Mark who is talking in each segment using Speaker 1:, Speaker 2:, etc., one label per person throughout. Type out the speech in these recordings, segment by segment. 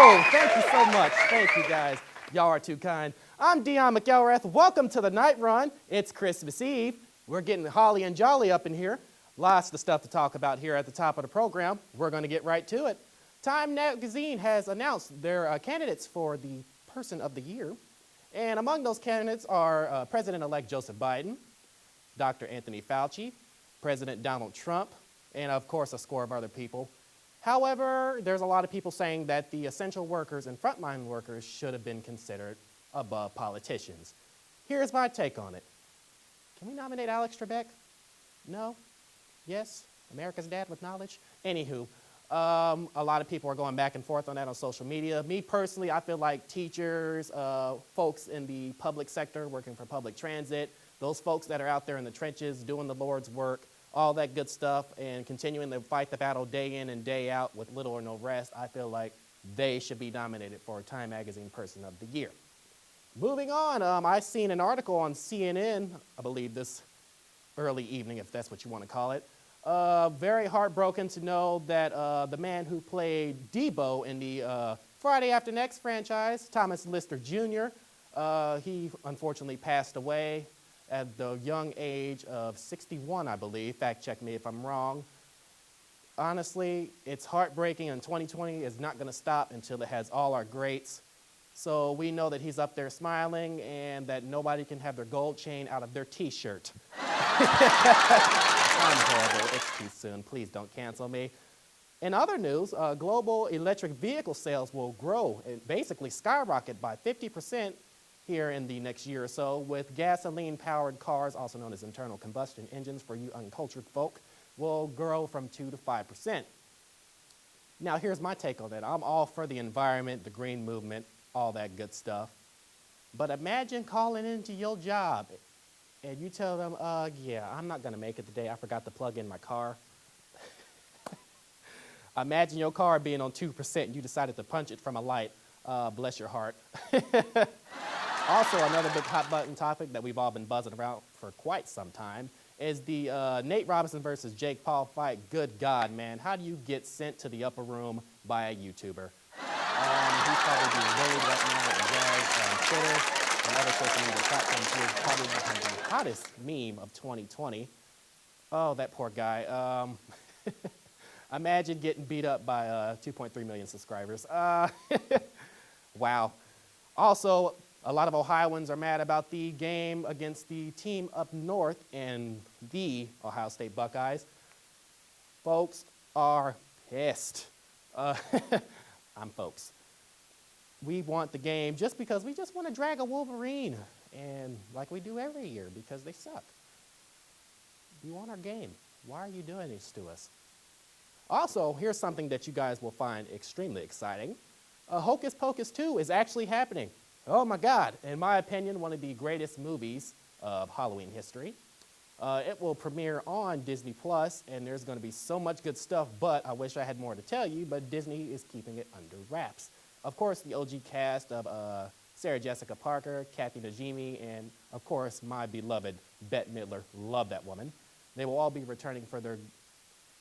Speaker 1: Oh, thank you so much. Thank you, guys. Y'all are too kind. I'm Dion McElrath. Welcome to the Night Run. It's Christmas Eve. We're getting holly and jolly up in here. Lots of stuff to talk about here at the top of the program. We're going to get right to it. Time Magazine has announced their candidates for the Person of the Year. And among those candidates are President-elect Joseph Biden, Dr. Anthony Fauci, President Donald Trump, and of course a score of other people. However, there's a lot of people saying that the essential workers and frontline workers should have been considered above politicians. Here's my take on it. Can we nominate Alex Trebek? No? Yes? America's dad with knowledge? Anywho, a lot of people are going back and forth on that on social media. Me personally, I feel like teachers, folks in the public sector working for public transit, those folks that are out there in the trenches doing the Lord's work, all that good stuff, and continuing to fight the battle day in and day out with little or no rest, I feel like they should be nominated for Time Magazine Person of the Year. Moving on, I seen an article on CNN, I believe this early evening, if that's what you want to call it. Very heartbroken to know that the man who played Debo in the Friday After Next franchise, Thomas Lister Jr., he unfortunately passed away at the young age of 61, I believe. Fact check me if I'm wrong. Honestly, it's heartbreaking, and 2020 is not going to stop until it has all our greats. So we know that he's up there smiling and that nobody can have their gold chain out of their t-shirt. I'm horrible. It's too soon. Please don't cancel me. In other news, global electric vehicle sales will grow and basically skyrocket by 50% here in the next year or so, with gasoline-powered cars, also known as internal combustion engines for you uncultured folk, will grow from 2 to 5%. Now, here's my take on that. I'm all for the environment, the green movement, all that good stuff. But imagine calling into your job and you tell them, yeah, I'm not gonna make it today. I forgot to plug in my car. Imagine your car being on 2% and you decided to punch it from a light. Bless your heart. Also, another big hot button topic that we've all been buzzing around for quite some time is the Nate Robinson versus Jake Paul fight. Good God, man. How do you get sent to the upper room by a YouTuber? He's probably being bullied right now and dragged on Twitter and other social media platforms. He is probably becoming the hottest meme of 2020. Oh, that poor guy. Imagine getting beat up by 2.3 million subscribers. Wow. Also, a lot of Ohioans are mad about the game against the team up north and the Ohio State Buckeyes. Folks are pissed. I'm folks. We want the game just because we just want to drag a Wolverine, and like we do every year because they suck. We want our game. Why are you doing this to us? Also, here's something that you guys will find extremely exciting. Hocus Pocus 2 is actually happening. Oh my God, in my opinion, one of the greatest movies of Halloween history. It will premiere on Disney Plus, and there's gonna be so much good stuff, but I wish I had more to tell you, but Disney is keeping it under wraps. Of course, the OG cast of Sarah Jessica Parker, Kathy Najimy, and of course, my beloved Bette Midler, love that woman. They will all be returning for their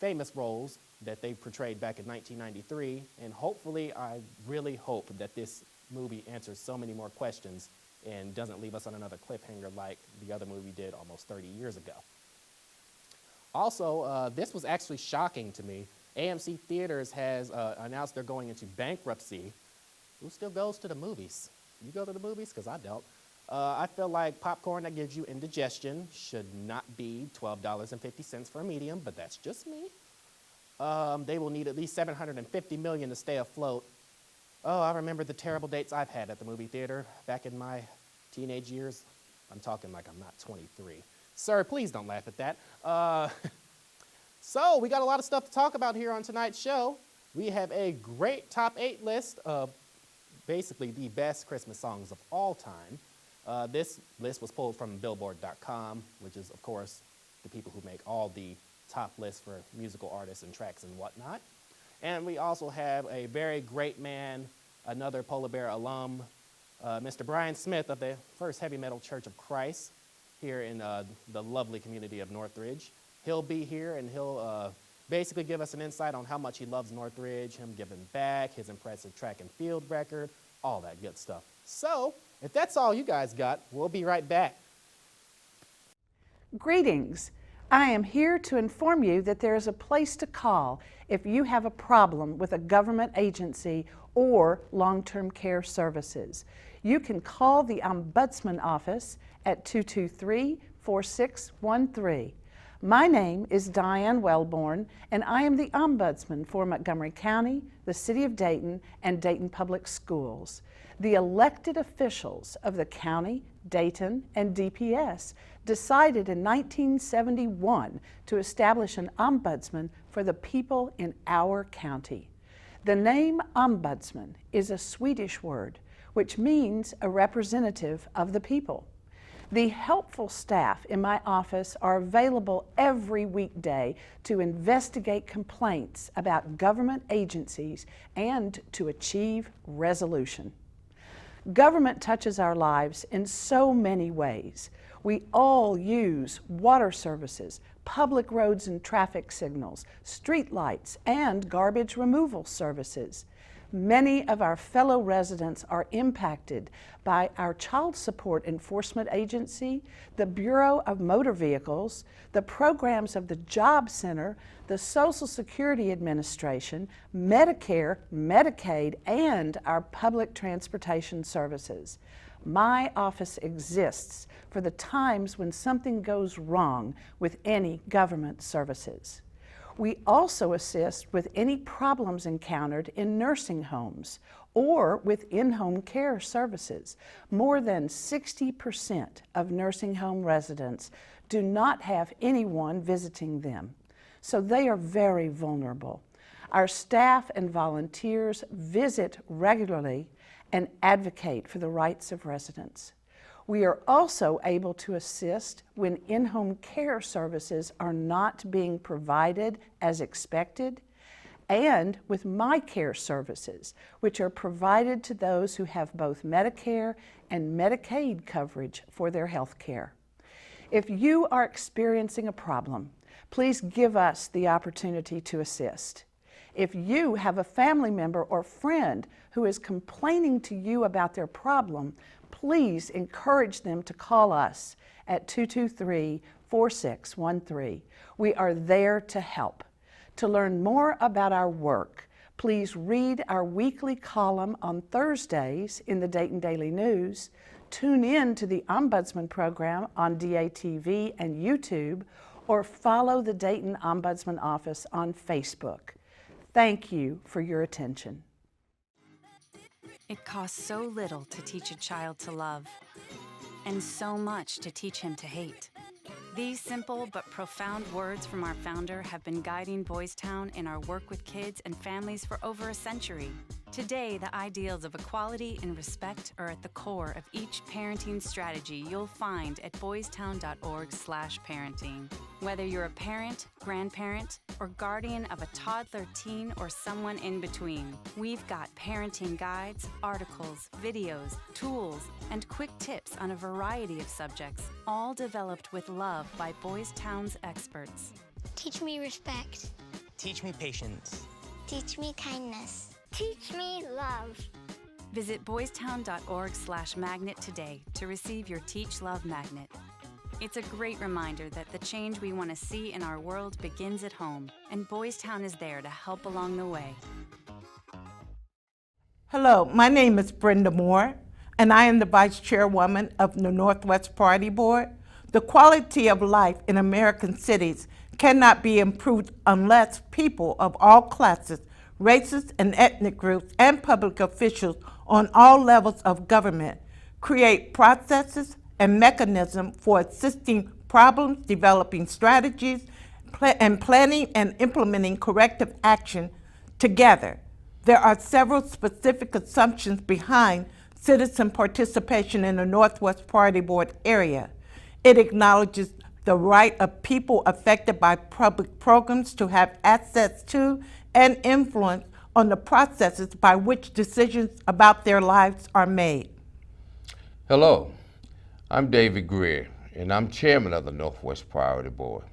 Speaker 1: famous roles that they portrayed back in 1993, and hopefully, I really hope that this movie answers so many more questions and doesn't leave us on another cliffhanger like the other movie did almost 30 years ago. Also, this was actually shocking to me. AMC Theaters has announced they're going into bankruptcy. Who still goes to the movies? You go to the movies? Because I don't. I feel like popcorn that gives you indigestion should not be $12.50 for a medium, but that's just me. They will need at least $750 million to stay afloat. Oh, I remember the terrible dates I've had at the movie theater back in my teenage years. I'm talking like I'm not 23. Sir, please don't laugh at that. So we got a lot of stuff to talk about here on tonight's show. We have a great top 8 list of basically the best Christmas songs of all time. This list was pulled from Billboard.com, which is, of course, the people who make all the top lists for musical artists and tracks and whatnot. And we also have a very great man, another Polar Bear alum, Mr. Brian Smith of the First Heavy Metal Church of Christ here in the lovely community of Northridge. He'll be here and he'll basically give us an insight on how much he loves Northridge, him giving back, his impressive track and field record, all that good stuff. So, if that's all you guys got, we'll be right back.
Speaker 2: Greetings. I am here to inform you that there is a place to call if you have a problem with a government agency or long-term care services. You can call the Ombudsman Office at 223-4613. My name is Diane Wellborn, and I am the Ombudsman for Montgomery County, the City of Dayton, and Dayton Public Schools. The elected officials of the county, Dayton, and DPS decided in 1971 to establish an ombudsman for the people in our county. The name ombudsman is a Swedish word, which means a representative of the people. The helpful staff in my office are available every weekday to investigate complaints about government agencies and to achieve resolution. Government touches our lives in so many ways. We all use water services, public roads and traffic signals, street lights, and garbage removal services. Many of our fellow residents are impacted by our Child Support Enforcement Agency, the Bureau of Motor Vehicles, the programs of the Job Center, the Social Security Administration, Medicare, Medicaid, and our public transportation services. My office exists for the times when something goes wrong with any government services. We also assist with any problems encountered in nursing homes or with in-home care services. More than 60% of nursing home residents do not have anyone visiting them, so they are very vulnerable. Our staff and volunteers visit regularly and advocate for the rights of residents. We are also able to assist when in-home care services are not being provided as expected, and with My Care services, which are provided to those who have both Medicare and Medicaid coverage for their health care. If you are experiencing a problem, please give us the opportunity to assist. If you have a family member or friend who is complaining to you about their problem, please encourage them to call us at 223-4613. We are there to help. To learn more about our work, please read our weekly column on Thursdays in the Dayton Daily News, tune in to the Ombudsman program on DATV and YouTube, or follow the Dayton Ombudsman Office on Facebook. Thank you for your attention.
Speaker 3: It costs so little to teach a child to love, and so much to teach him to hate. These simple but profound words from our founder have been guiding Boys Town in our work with kids and families for over a century. Today, the ideals of equality and respect are at the core of each parenting strategy you'll find at boystown.org/parenting. Whether you're a parent, grandparent, or guardian of a toddler, teen, or someone in between, we've got parenting guides, articles, videos, tools, and quick tips on a variety of subjects, all developed with love by Boys Town's experts.
Speaker 4: Teach me respect.
Speaker 5: Teach me patience.
Speaker 4: Teach me kindness. Teach me love.
Speaker 3: Visit boystown.org/magnet today to receive your Teach Love Magnet. It's a great reminder that the change we want to see in our world begins at home, and Boys Town is there to help along the way.
Speaker 6: Hello, my name is Brenda Moore, and I am the Vice Chairwoman of the Northwest Party Board. The quality of life in American cities cannot be improved unless people of all classes, races and ethnic groups, and public officials on all levels of government create processes and mechanisms for assisting problems, developing strategies, and planning and implementing corrective action together. There are several specific assumptions behind citizen participation in the Northwest Party Board area. It acknowledges the right of people affected by public programs to have access to and influence on the processes by which decisions about their lives are made.
Speaker 7: Hello, I'm David Greer, and I'm chairman of the Northwest Priority Board.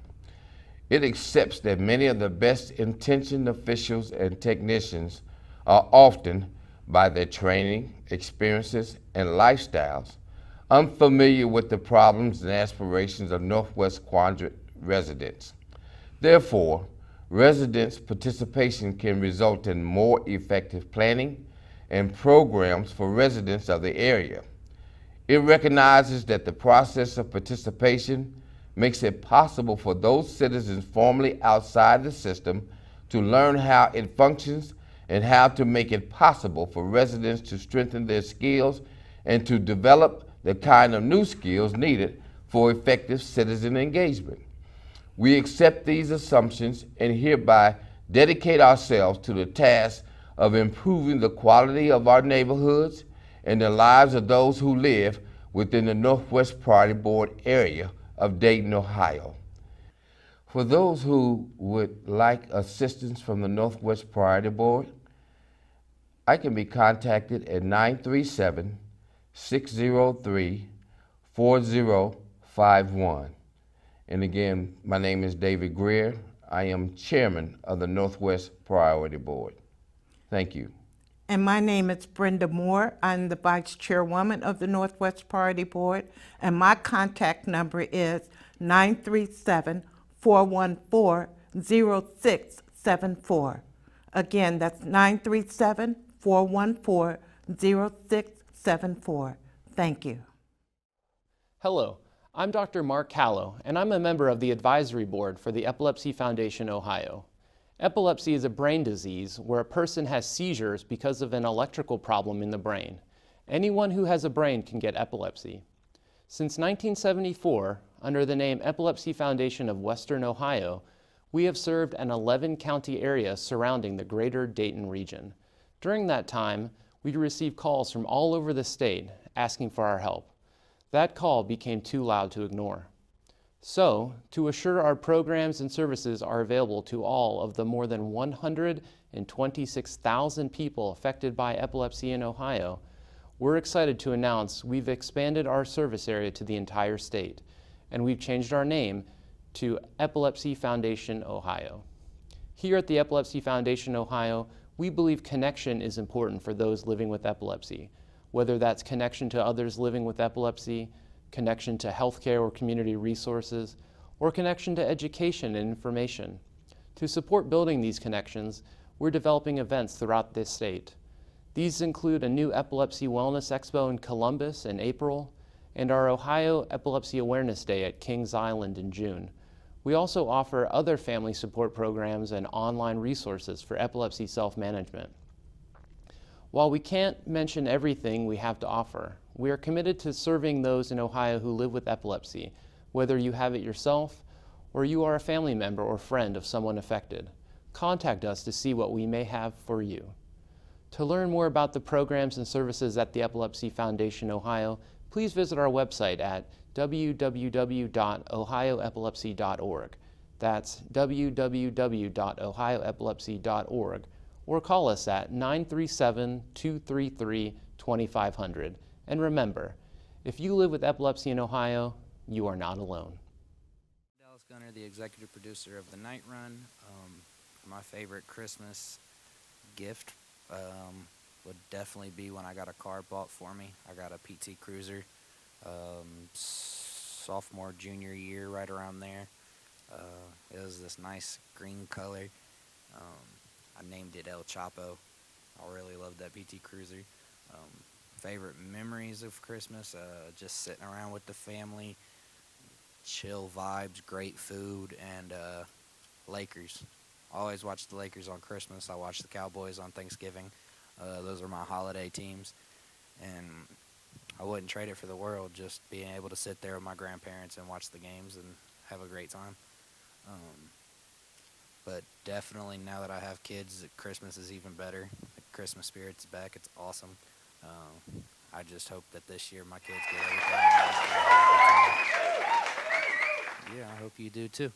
Speaker 7: It accepts that many of the best intentioned officials and technicians are often, by their training, experiences, and lifestyles, unfamiliar with the problems and aspirations of Northwest Quadrant residents. Therefore, residents' participation can result in more effective planning and programs for residents of the area. It recognizes that the process of participation makes it possible for those citizens formerly outside the system to learn how it functions and how to make it possible for residents to strengthen their skills and to develop the kind of new skills needed for effective citizen engagement. We accept these assumptions and hereby dedicate ourselves to the task of improving the quality of our neighborhoods and the lives of those who live within the Northwest Priority Board area of Dayton, Ohio. For those who would like assistance from the Northwest Priority Board, I can be contacted at 937-603-4051. And again, my name is David Greer. I am chairman of the Northwest Priority Board. Thank you.
Speaker 6: And my name is Brenda Moore. I'm the vice chairwoman of the Northwest Priority Board, and my contact number is 937-414-0674. Again, that's 937-414-0674. Thank you.
Speaker 8: Hello, I'm Dr. Mark Callow, and I'm a member of the advisory board for the Epilepsy Foundation Ohio. Epilepsy is a brain disease where a person has seizures because of an electrical problem in the brain. Anyone who has a brain can get epilepsy. Since 1974, under the name Epilepsy Foundation of Western Ohio, we have served an 11-county area surrounding the greater Dayton region. During that time, we received calls from all over the state asking for our help. That call became too loud to ignore. So, to assure our programs and services are available to all of the more than 126,000 people affected by epilepsy in Ohio, we're excited to announce we've expanded our service area to the entire state, and we've changed our name to Epilepsy Foundation Ohio. Here at the Epilepsy Foundation Ohio, we believe connection is important for those living with epilepsy, whether that's connection to others living with epilepsy, connection to healthcare or community resources, or connection to education and information. To support building these connections, we're developing events throughout this state. These include a new Epilepsy Wellness Expo in Columbus in April, and our Ohio Epilepsy Awareness Day at Kings Island in June. We also offer other family support programs and online resources for epilepsy self-management. While we can't mention everything we have to offer, we are committed to serving those in Ohio who live with epilepsy, whether you have it yourself or you are a family member or friend of someone affected. Contact us to see what we may have for you. To learn more about the programs and services at the Epilepsy Foundation Ohio, please visit our website at www.ohioepilepsy.org. That's www.ohioepilepsy.org, or call us at 937-233-2500. And remember, if you live with epilepsy in Ohio, you are not alone.
Speaker 9: Dallas Gunner, the executive producer of the Night Run. My favorite Christmas gift would definitely be when I got a car bought for me. I got a PT Cruiser, sophomore, junior year, right around there. It was this nice green color. I named it El Chapo. I really loved that PT Cruiser. Favorite memories of Christmas, just sitting around with the family, chill vibes, great food, and Lakers. I always watch the Lakers on Christmas. I watch the Cowboys on Thanksgiving. Those are my holiday teams, and I wouldn't trade it for the world, just being able to sit there with my grandparents and watch the games and have a great time. But definitely now that I have kids, Christmas is even better. The Christmas spirit's back. It's awesome. I just hope that this year my kids get everything. Yeah, I hope you do too.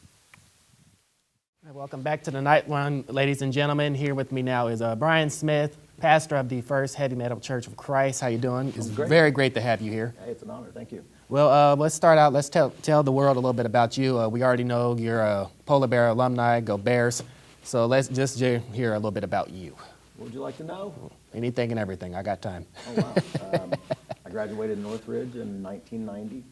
Speaker 1: Welcome back to the Night Run, ladies and gentlemen. Here with me now is Brian Smith, pastor of the First Heavy Metal Church of Christ. How you doing? It's
Speaker 10: great.
Speaker 1: very great to have you here.
Speaker 10: Hey, it's an honor. Thank you.
Speaker 1: Well, let's start out. Let's tell the world a little bit about you. We already know you're a Polar Bear alumni. Go Bears. So let's just hear a little bit about you.
Speaker 10: What would you like to know?
Speaker 1: Anything and everything. I got time.
Speaker 10: Oh, wow. I graduated Northridge in 1990.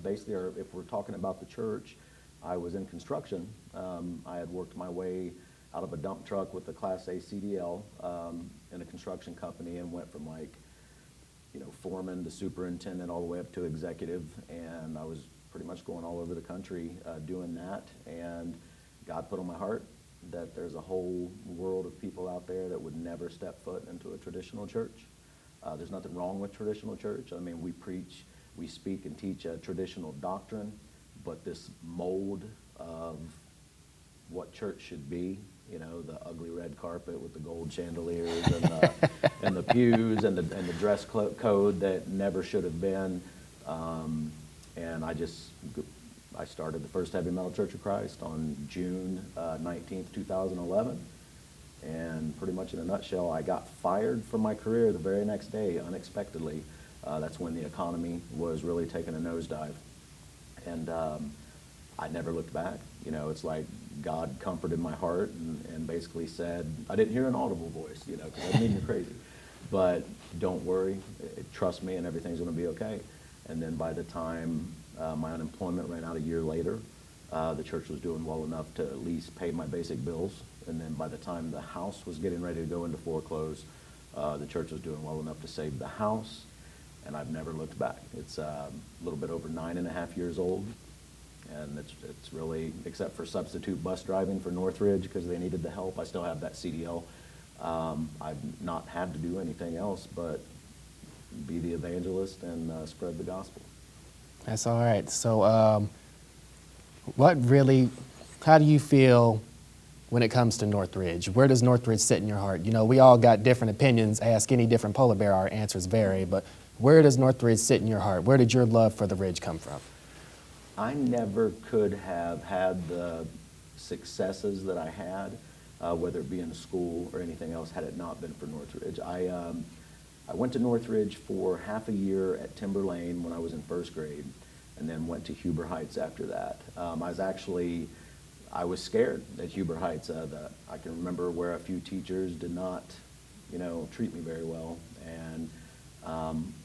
Speaker 10: Basically, if we're talking about the church, I was in construction. I had worked my way out of a dump truck with a Class A CDL in a construction company and went from foreman to superintendent all the way up to executive. And I was pretty much going all over the country doing that. And God put on my heart that there's a whole world of people out there that would never step foot into a traditional church. There's nothing wrong with traditional church. I mean, we preach, we speak and teach a traditional doctrine, but this mold of what church should be, the ugly red carpet with the gold chandeliers and the pews and the dress code that never should have been. And I started the First Heavy Metal Church of Christ on June 19th, 2011. And pretty much in a nutshell, I got fired from my career the very next day, unexpectedly. That's when the economy was really taking a nosedive. And I never looked back. It's like God comforted my heart and basically said, I didn't hear an audible voice, because I mean you're crazy. But don't worry, trust me, and everything's going to be okay. And then by the time my unemployment ran out a year later, the church was doing well enough to at least pay my basic bills. And then by the time the house was getting ready to go into foreclose, the church was doing well enough to save the house. And I've never looked back. It's a little bit over 9.5 years old. And it's really, except for substitute bus driving for Northridge because they needed the help, I still have that CDL. I've not had to do anything else but be the evangelist and spread the gospel.
Speaker 1: That's all right. So how do you feel when it comes to Northridge? Where does Northridge sit in your heart? We all got different opinions. Ask any different polar bear, our answers vary. But where does Northridge sit in your heart? Where did your love for the Ridge come from?
Speaker 10: I never could have had the successes that I had, whether it be in school or anything else, had it not been for Northridge. I went to Northridge for half a year at Timber Lane when I was in first grade, and then went to Huber Heights after that. I was scared at Huber Heights. I can remember where a few teachers did not, treat me very well, and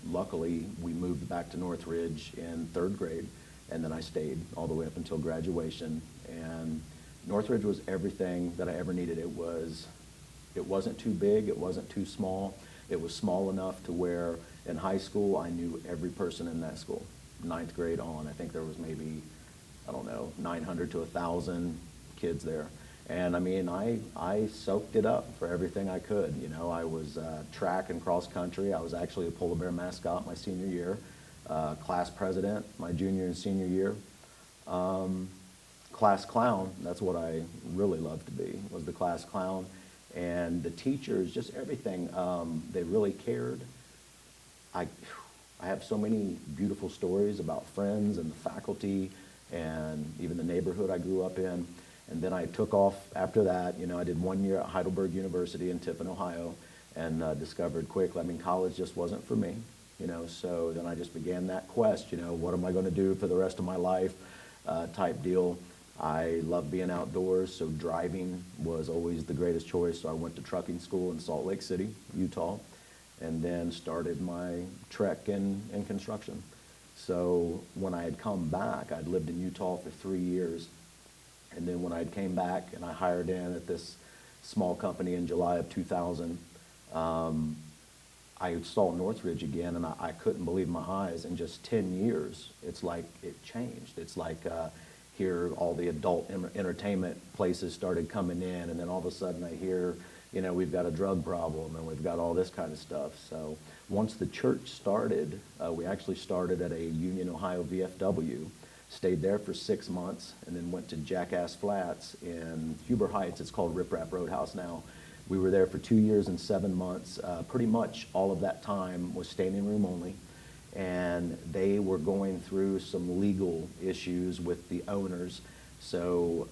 Speaker 10: luckily we moved back to Northridge in third grade. And then I stayed all the way up until graduation. And Northridge was everything that I ever needed. It wasn't too big, it wasn't too small. It was small enough to where in high school I knew every person in that school. 9th grade on, I think there was maybe, 900 to 1,000 kids there. And I mean, I soaked it up for everything I could. I was track and cross country. I was actually a polar bear mascot my senior year. Class president my junior and senior year. Class clown, that's what I really loved to be, was the class clown. And the teachers, just everything, they really cared. I have so many beautiful stories about friends and the faculty and even the neighborhood I grew up in. And then I took off after that. I did 1 year at Heidelberg University in Tiffin, Ohio, and discovered quickly, college just wasn't for me. So then I just began that quest, what am I going to do for the rest of my life type deal. I love being outdoors, so driving was always the greatest choice. So I went to trucking school in Salt Lake City, Utah, and then started my trek in construction. So when I had come back, I'd lived in Utah for 3 years. And then when I came back and I hired in at this small company in July of 2000, I saw Northridge again, and I couldn't believe my eyes. In just 10 years, it's like it changed. It's like here all the adult entertainment places started coming in, and then all of a sudden I hear, we've got a drug problem, and we've got all this kind of stuff. So once the church started, we actually started at a Union, Ohio VFW, stayed there for 6 months, and then went to Jackass Flats in Huber Heights. It's called Rip Rap Roadhouse now. We were there for 2 years and 7 months. Pretty much all of that time was standing room only. And they were going through some legal issues with the owners. So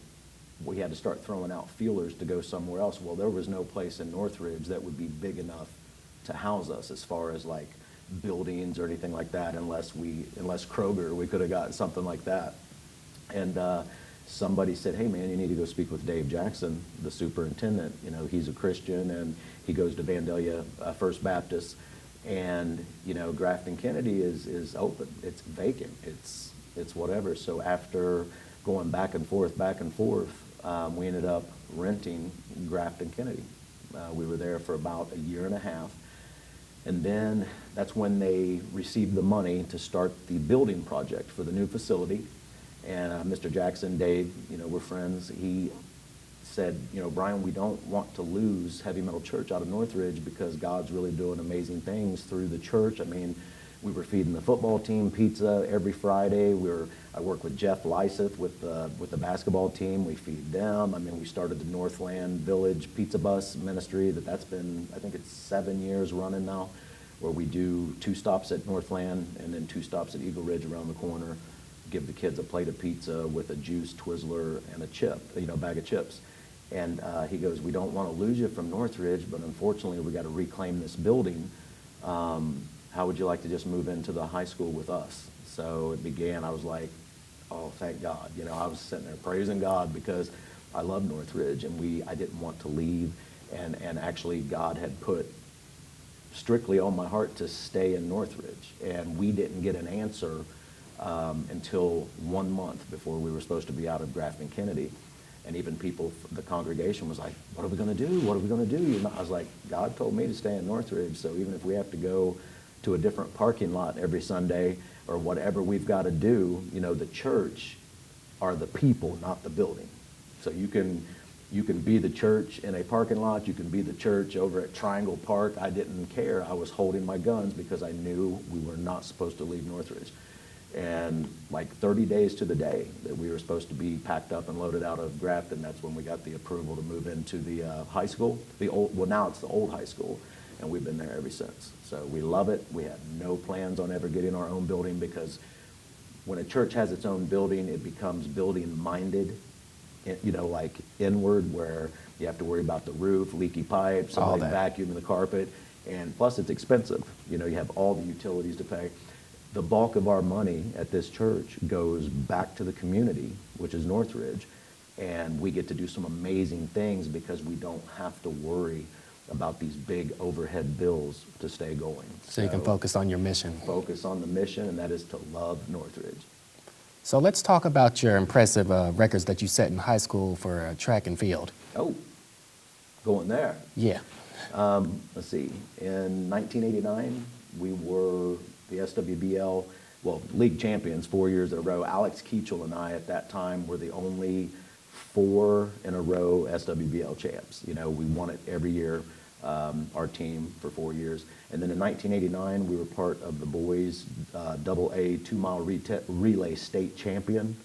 Speaker 10: we had to start throwing out feelers to go somewhere else. Well, there was no place in Northridge that would be big enough to house us as far as like buildings or anything like that, unless Kroger, we could have got something like that. And somebody said, hey man, you need to go speak with Dave Jackson, the superintendent. You know, he's a Christian and he goes to Vandalia First Baptist. And, you know, Grafton Kennedy is open. It's vacant. It's whatever. So after going back and forth, we ended up renting Grafton Kennedy. We were there for about a year and a half. And then that's when they received the money to start the building project for the new facility. And Mr. Jackson, Dave, you know, we're friends. He said, you know, Brian, we don't want to lose Heavy Metal Church out of Northridge because God's really doing amazing things through the church. I mean, we were feeding the football team pizza every Friday. I work with Jeff Lyseth with the basketball team. We feed them. I mean, we started the Northland Village Pizza Bus Ministry. That's been, I think it's 7 years running now, where we do 2 stops at Northland and then 2 stops at Eagle Ridge around the corner. Give the kids a plate of pizza with a juice, Twizzler, and a chip, you know, bag of chips. And he goes, we don't want to lose you from Northridge, but unfortunately we got to reclaim this building. How would you like to just move into the high school with us? So it began, I was like, oh, thank God. You know, I was sitting there praising God because I love Northridge and I didn't want to leave. And actually God had put strictly on my heart to stay in Northridge. And we didn't get an answer until 1 month before we were supposed to be out of Grafton Kennedy. And even people, the congregation was like, what are we going to do? What are we going to do? You know, I was like, God told me to stay in Northridge, so even if we have to go to a different parking lot every Sunday or whatever we've got to do, you know, the church are the people, not the building. So you can be the church in a parking lot, you can be the church over at Triangle Park. I didn't care. I was holding my guns because I knew we were not supposed to leave Northridge. And like 30 days to the day that we were supposed to be packed up and loaded out of Grafton, that's when we got the approval to move into the high school. Now it's the old high school, and we've been there ever since. So we love it. We have no plans on ever getting our own building because when a church has its own building, it becomes building-minded, you know, like inward, where you have to worry about the roof, leaky pipes, somebody vacuuming the carpet, and plus it's expensive. You know, you have all the utilities to pay. The bulk of our money at this church goes back to the community, which is Northridge, and we get to do some amazing things because we don't have to worry about these big overhead bills to stay going.
Speaker 1: So you can focus on your mission.
Speaker 10: Focus on the mission, and that is to love Northridge.
Speaker 1: So let's talk about your impressive records that you set in high school for track and field.
Speaker 10: Oh, going there.
Speaker 1: Yeah.
Speaker 10: Let's see. In 1989, we were the SWBL, well, league champions 4 years in a row. Alex Keachel and I at that time were the only 4 in a row SWBL champs. You know, we won it every year, our team, for 4 years. And then in 1989, we were part of the boys' AA 2-mile relay state champion.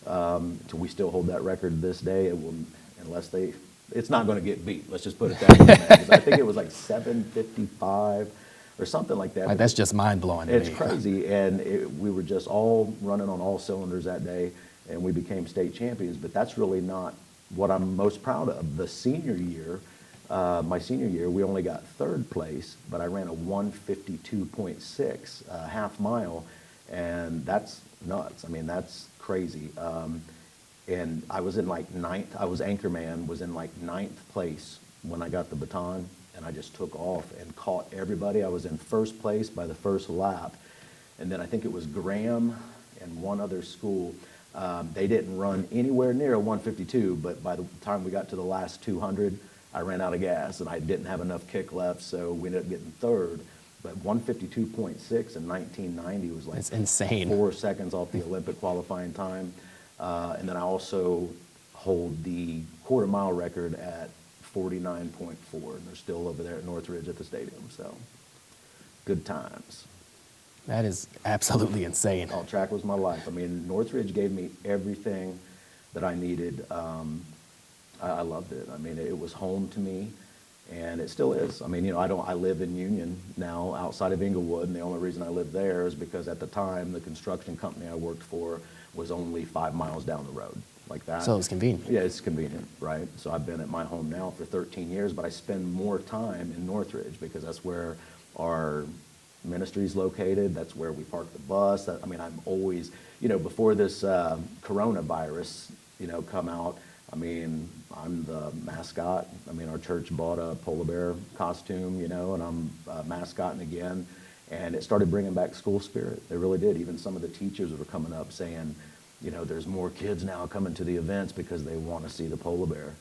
Speaker 10: So we still hold that record to this day. It will, it's not going to get beat. Let's just put it that way. 'Cause I think it was like 7:55 or something like that.
Speaker 1: That's just mind-blowing to me.
Speaker 10: It's crazy, and we were just all running on all cylinders that day, and we became state champions, but that's really not what I'm most proud of. The senior year, my senior year, we only got 3rd place, but I ran a 1:52.6 half mile, and that's nuts. I mean, that's crazy. And I was in like 9th, I was anchorman, was in like 9th place when I got the baton, and I just took off and caught everybody. I was in 1st place by the 1st lap. And then I think it was Graham and one other school. They didn't run anywhere near a 1:52, but by the time we got to the last 200, I ran out of gas and I didn't have enough kick left, so we ended up getting 3rd. But 1:52.6 in 1990 was like,
Speaker 1: that's insane.
Speaker 10: 4 seconds off the Olympic qualifying time. And then I also hold the quarter-mile record at 49.4, and they're still over there at Northridge at the stadium, so good times.
Speaker 1: That is absolutely insane.
Speaker 10: Oh, track was my life. I mean, Northridge gave me everything that I needed. I loved it. I mean, it was home to me, and it still is. I mean, you know, I live in Union now outside of Inglewood, and the only reason I live there is because at the time, the construction company I worked for was only 5 miles down the road. like that.
Speaker 1: So it's convenient.
Speaker 10: Yeah, it's convenient, right? So I've been at my home now for 13 years, but I spend more time in Northridge because that's where our ministry is located. That's where we park the bus. I mean, I'm always, before this coronavirus, come out, I mean, I'm the mascot. I mean, our church bought a polar bear costume, and I'm mascotting again. And it started bringing back school spirit. It really did. Even some of the teachers were coming up saying, there's more kids now coming to the events because they want to see the polar bear.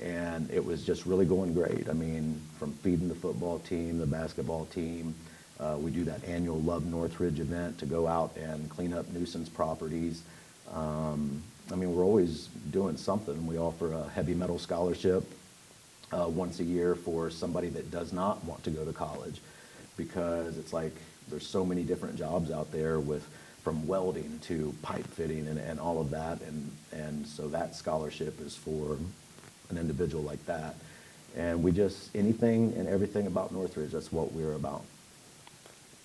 Speaker 10: And it was just really going great. I mean, from feeding the football team, the basketball team, we do that annual Love Northridge event to go out and clean up nuisance properties. I mean, we're always doing something. We offer a heavy metal scholarship once a year for somebody that does not want to go to college, because it's like there's so many different jobs out there from welding to pipe fitting and all of that. And so that scholarship is for an individual like that. And we just, anything and everything about Northridge, that's what we're about.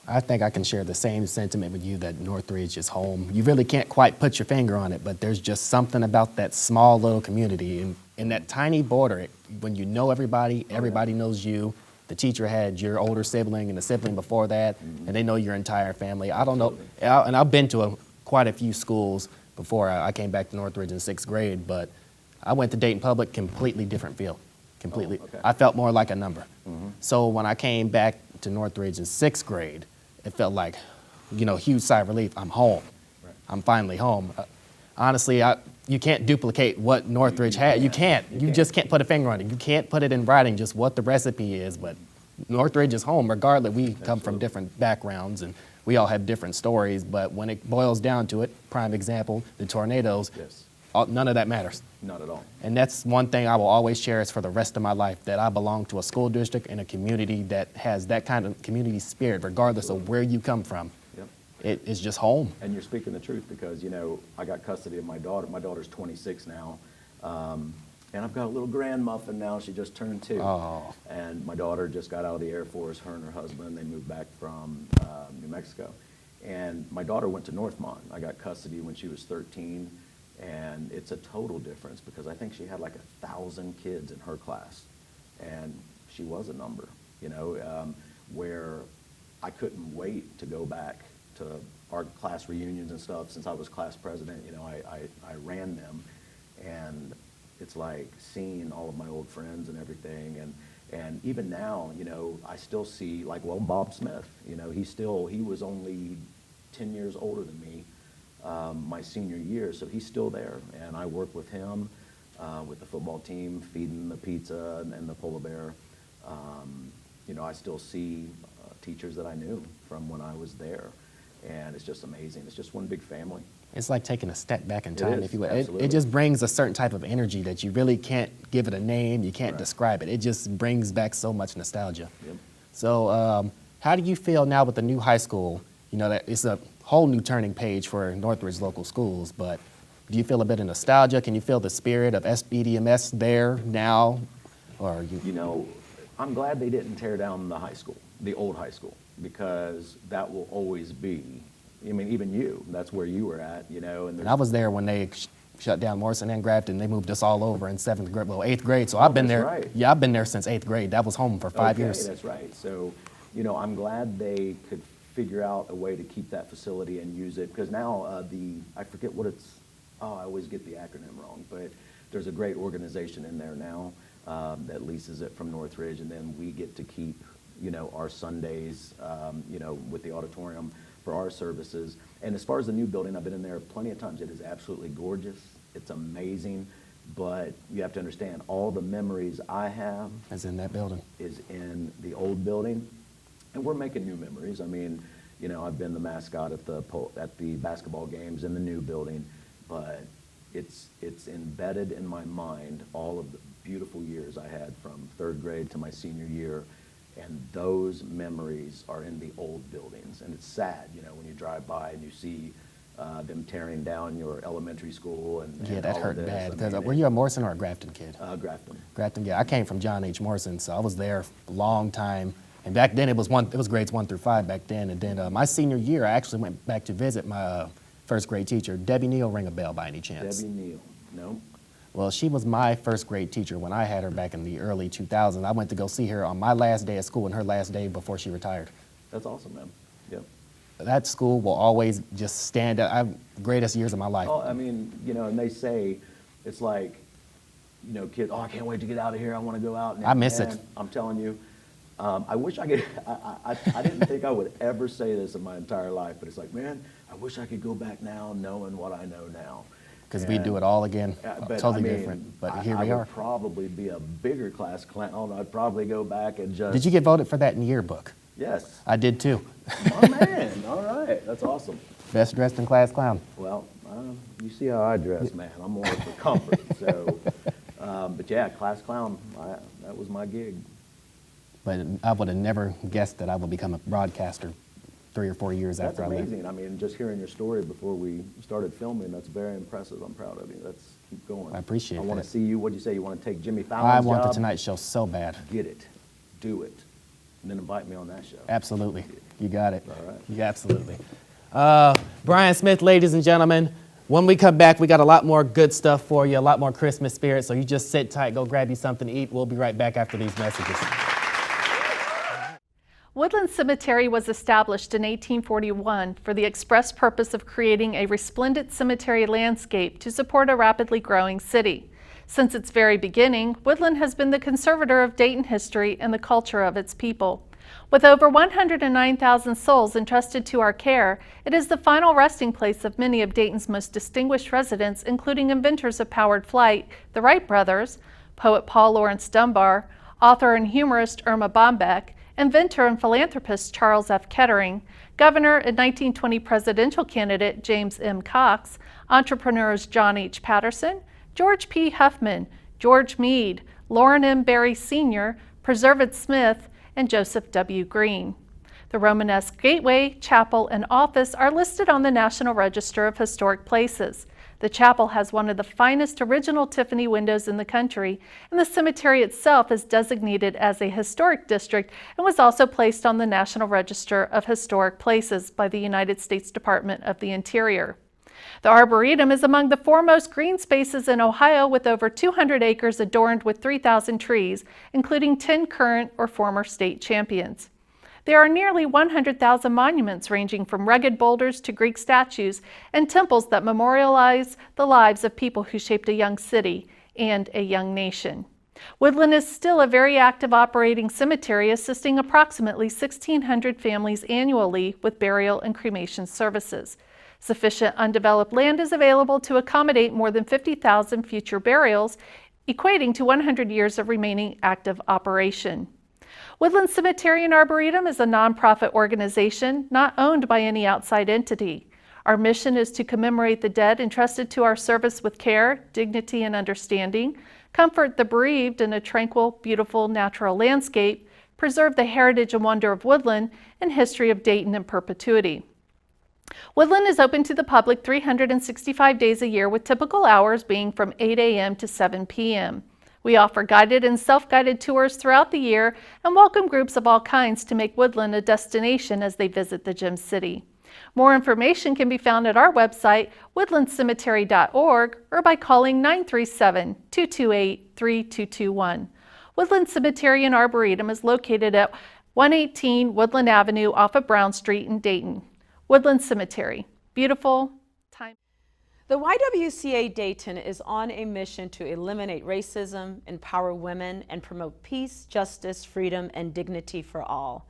Speaker 1: I think I can share the same sentiment with you that Northridge is home. You really can't quite put your finger on it, but there's just something about that small little community and in that tiny border. When you know everybody, everybody knows you. The teacher had your older sibling and the sibling before that, and they know your entire family. I don't know, and I've been to quite a few schools before I came back to Northridge in 6th grade, but I went to Dayton Public, completely different feel, completely.
Speaker 10: Oh, okay.
Speaker 1: I felt more like a number. So when I came back to Northridge in 6th grade, it felt like, huge sigh of relief. I'm home.
Speaker 10: Right.
Speaker 1: I'm finally home. Honestly, you can't duplicate what Northridge had. You can't. You just can't put a finger on it. You can't put it in writing just what the recipe is, but Northridge is home regardless. We come from different backgrounds and we all have different stories, but when it boils down to it, prime example, the tornadoes,
Speaker 10: Yes.
Speaker 1: None of that matters.
Speaker 10: Not at all.
Speaker 1: And that's one thing I will always cherish for the rest of my life, that I belong to a school district and a community that has that kind of community spirit, regardless of where you come from.
Speaker 10: Yep.
Speaker 1: It is just home.
Speaker 10: And you're speaking the truth because, I got custody of my daughter. My daughter's 26 now. And I've got a little grandmuffin now. She just turned 2.
Speaker 1: Oh.
Speaker 10: And my daughter just got out of the Air Force, her and her husband. They moved back from New Mexico. And my daughter went to Northmont. I got custody when she was 13. And it's a total difference because I think she had like 1,000 kids in her class. And she was a number, where I couldn't wait to go back to our class reunions and stuff. Since I was class president, I ran them. And it's like seeing all of my old friends and everything. And even now, I still see, Bob Smith, he was only 10 years older than me my senior year, so he's still there. And I work with him, with the football team, feeding the pizza and the polar bear. I still see teachers that I knew from when I was there. And it's just amazing. It's just one big family.
Speaker 1: It's like taking a step back in time,
Speaker 10: is,
Speaker 1: if you will.
Speaker 10: absolutely.
Speaker 1: It just brings a certain type of energy that you really can't give it a name. You can't describe it. It just brings back so much nostalgia.
Speaker 10: Yep.
Speaker 1: So how do you feel now with the new high school? That it's a whole new turning page for Northridge local schools, but do you feel a bit of nostalgia? Can you feel the spirit of SBDMS there now? Or
Speaker 10: I'm glad they didn't tear down the high school, the old high school, because that will always be, even you, that's where you were at, and
Speaker 1: I was there when they shut down Morrison and Grafton. They moved us all over in 8th grade. So I've been there.
Speaker 10: Right.
Speaker 1: Yeah, I've been there since 8th grade. That was home for 5 years.
Speaker 10: That's right. So, I'm glad they could figure out a way to keep that facility and use it, because now I forget what it's, I always get the acronym wrong, but there's a great organization in there now that leases it from Northridge, and then we get to keep, our Sundays, with the auditorium for our services. And as far as the new building, I've been in there plenty of times. It is absolutely gorgeous. It's amazing, but you have to understand, all the memories I have
Speaker 1: As in that building.
Speaker 10: is in the old building. And we're making new memories. I've been the mascot at the basketball games in the new building, but it's embedded in my mind all of the beautiful years I had from 3rd grade to my senior year, and those memories are in the old buildings. And it's sad, when you drive by and you see them tearing down your elementary school and
Speaker 1: Yeah, that
Speaker 10: all
Speaker 1: hurt
Speaker 10: of this.
Speaker 1: bad. Because were you a Morrison or a Grafton kid?
Speaker 10: Grafton.
Speaker 1: Grafton, yeah. I came from John H. Morrison, so I was there a long time. And back then it was grades 1 through 5 back then. And then my senior year, I actually went back to visit my 1st grade teacher. Debbie Neal, ring a bell by any chance?
Speaker 10: Debbie Neal. No.
Speaker 1: Well, she was my first grade teacher when I had her back in the early 2000s. I went to go see her on my last day of school and her last day before she retired.
Speaker 10: That's awesome, man. Yep.
Speaker 1: That school will always just stand out. Greatest years of my life.
Speaker 10: Oh, I mean, you know, and they say, it's like, you know, kids, I can't wait to get out of here. I want to go out. And
Speaker 1: I miss it.
Speaker 10: I'm telling you, I wish I could, I didn't think I would ever say this in my entire life, but it's like, man, I wish I could go back now knowing what I know now.
Speaker 1: Because we do it all again, totally
Speaker 10: I mean,
Speaker 1: different, but here
Speaker 10: I
Speaker 1: we are.
Speaker 10: would probably be a bigger class clown. I'd probably go back and just...
Speaker 1: Did you get voted for that in yearbook?
Speaker 10: Yes.
Speaker 1: I did too.
Speaker 10: Oh, man, all right, that's awesome.
Speaker 1: Best dressed in class clown.
Speaker 10: Well, you see how I dress, man. I'm more for comfort, so... but yeah, class clown, that was my gig.
Speaker 1: But I would have never guessed that I would become a broadcaster 3 or 4 years after I left.
Speaker 10: That's amazing. I mean, just hearing your story before we started filming, that's very impressive. I'm proud of you. Let's keep going.
Speaker 1: I appreciate that.
Speaker 10: I want to see you. What'd you say? You want to take Jimmy Fallon's
Speaker 1: I want
Speaker 10: job?
Speaker 1: the Tonight Show so bad.
Speaker 10: Get it. Do it. And then invite me on that show.
Speaker 1: Absolutely. You got it.
Speaker 10: All right.
Speaker 1: Yeah, absolutely. Brian Smith, ladies and gentlemen. When we come back, we got a lot more good stuff for you, a lot more Christmas spirit. So you just sit tight, go grab you something to eat. We'll be right back after these messages.
Speaker 11: Woodland Cemetery was established in 1841 for the express purpose of creating a resplendent cemetery landscape to support a rapidly growing city. Since its very beginning, Woodland has been the conservator of Dayton history and the culture of its people. With over 109,000 souls entrusted to our care, it is the final resting place of many of Dayton's most distinguished residents, including inventors of powered flight, the Wright brothers, poet Paul Laurence Dunbar, author and humorist Irma Bombeck, inventor and philanthropist Charles F. Kettering, governor and 1920 presidential candidate James M. Cox, entrepreneurs John H. Patterson, George P. Huffman, George Meade, Lauren M. Berry Sr., Preserved Smith, and Joseph W. Green. The Romanesque Gateway, Chapel, and Office are listed on the National Register of Historic Places. The chapel has one of the finest original Tiffany windows in the country, and the cemetery itself is designated as a historic district and was also placed on the National Register of Historic Places by the United States Department of the Interior. The Arboretum is among the foremost green spaces in Ohio, with over 200 acres adorned with 3,000 trees, including 10 current or former state champions. There are nearly 100,000 monuments ranging from rugged boulders to Greek statues and temples that memorialize the lives of people who shaped a young city and a young nation. Woodland is still a very active operating cemetery, assisting approximately 1,600 families annually with burial and cremation services. Sufficient undeveloped land is available to accommodate more than 50,000 future burials, equating to 100 years of remaining active operation. Woodland Cemetery and Arboretum is a nonprofit organization not owned by any outside entity. Our mission is to commemorate the dead entrusted to our service with care, dignity, and understanding, comfort the bereaved in a tranquil, beautiful, natural landscape, preserve the heritage and wonder of Woodland, and history of Dayton in perpetuity. Woodland is open to the public 365 days a year, with typical hours being from 8 a.m. to 7 p.m. We offer guided and self-guided tours throughout the year and welcome groups of all kinds to make Woodland a destination as they visit the Gem City. More information can be found at our website, woodlandcemetery.org, or by calling 937-228-3221. Woodland Cemetery and Arboretum is located at 118 Woodland Avenue off of Brown Street in Dayton. Woodland Cemetery. Beautiful. Time.
Speaker 12: The YWCA Dayton is on a mission to eliminate racism, empower women, and promote peace, justice, freedom, and dignity for all.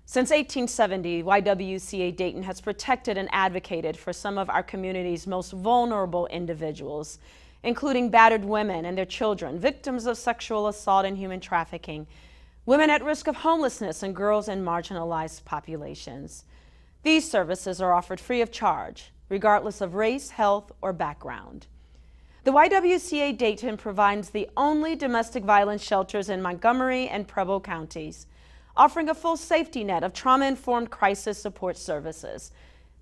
Speaker 12: Since 1870, YWCA Dayton has protected and advocated for some of our community's most vulnerable individuals, including battered women and their children, victims of sexual assault and human trafficking, women at risk of homelessness, and girls in marginalized populations. These services are offered free of charge, regardless of race, health, or background. The YWCA Dayton provides the only domestic violence shelters in Montgomery and Preble counties, offering a full safety net of trauma-informed crisis support services.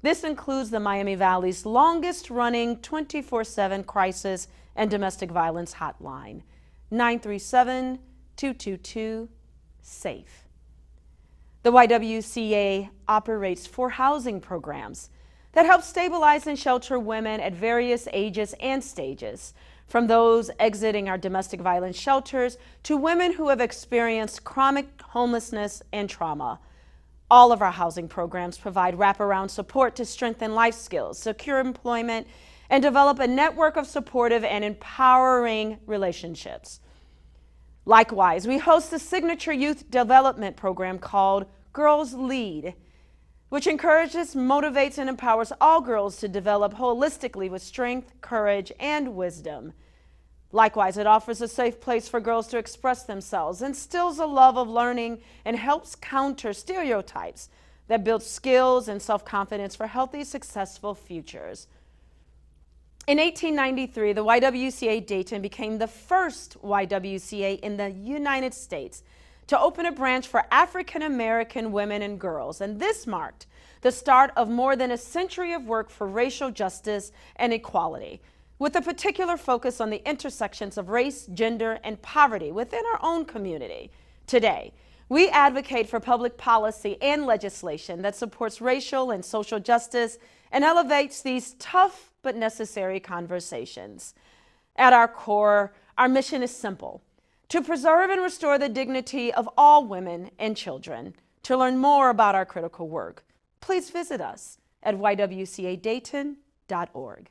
Speaker 12: This includes the Miami Valley's longest-running 24/7 crisis and domestic violence hotline, 937-222-SAFE. The YWCA operates 4 housing programs that helps stabilize and shelter women at various ages and stages, from those exiting our domestic violence shelters to women who have experienced chronic homelessness and trauma. All of our housing programs provide wraparound support to strengthen life skills, secure employment, and develop a network of supportive and empowering relationships. Likewise, we host a signature youth development program called Girls Lead, which encourages, motivates, and empowers all girls to develop holistically with strength, courage, and wisdom. Likewise, it offers a safe place for girls to express themselves, instills a love of learning, and helps counter stereotypes that build skills and self-confidence for healthy, successful futures. In 1893, the YWCA Dayton became the first YWCA in the United States to open a branch for African American women and girls, and this marked the start of more than a century of work for racial justice and equality, with a particular focus on the intersections of race, gender, and poverty within our own community. Today, we advocate for public policy and legislation that supports racial and social justice and elevates these tough but necessary conversations. At our core, our mission is simple: to preserve and restore the dignity of all women and children. To learn more about our critical work, please visit us at ywcadayton.org.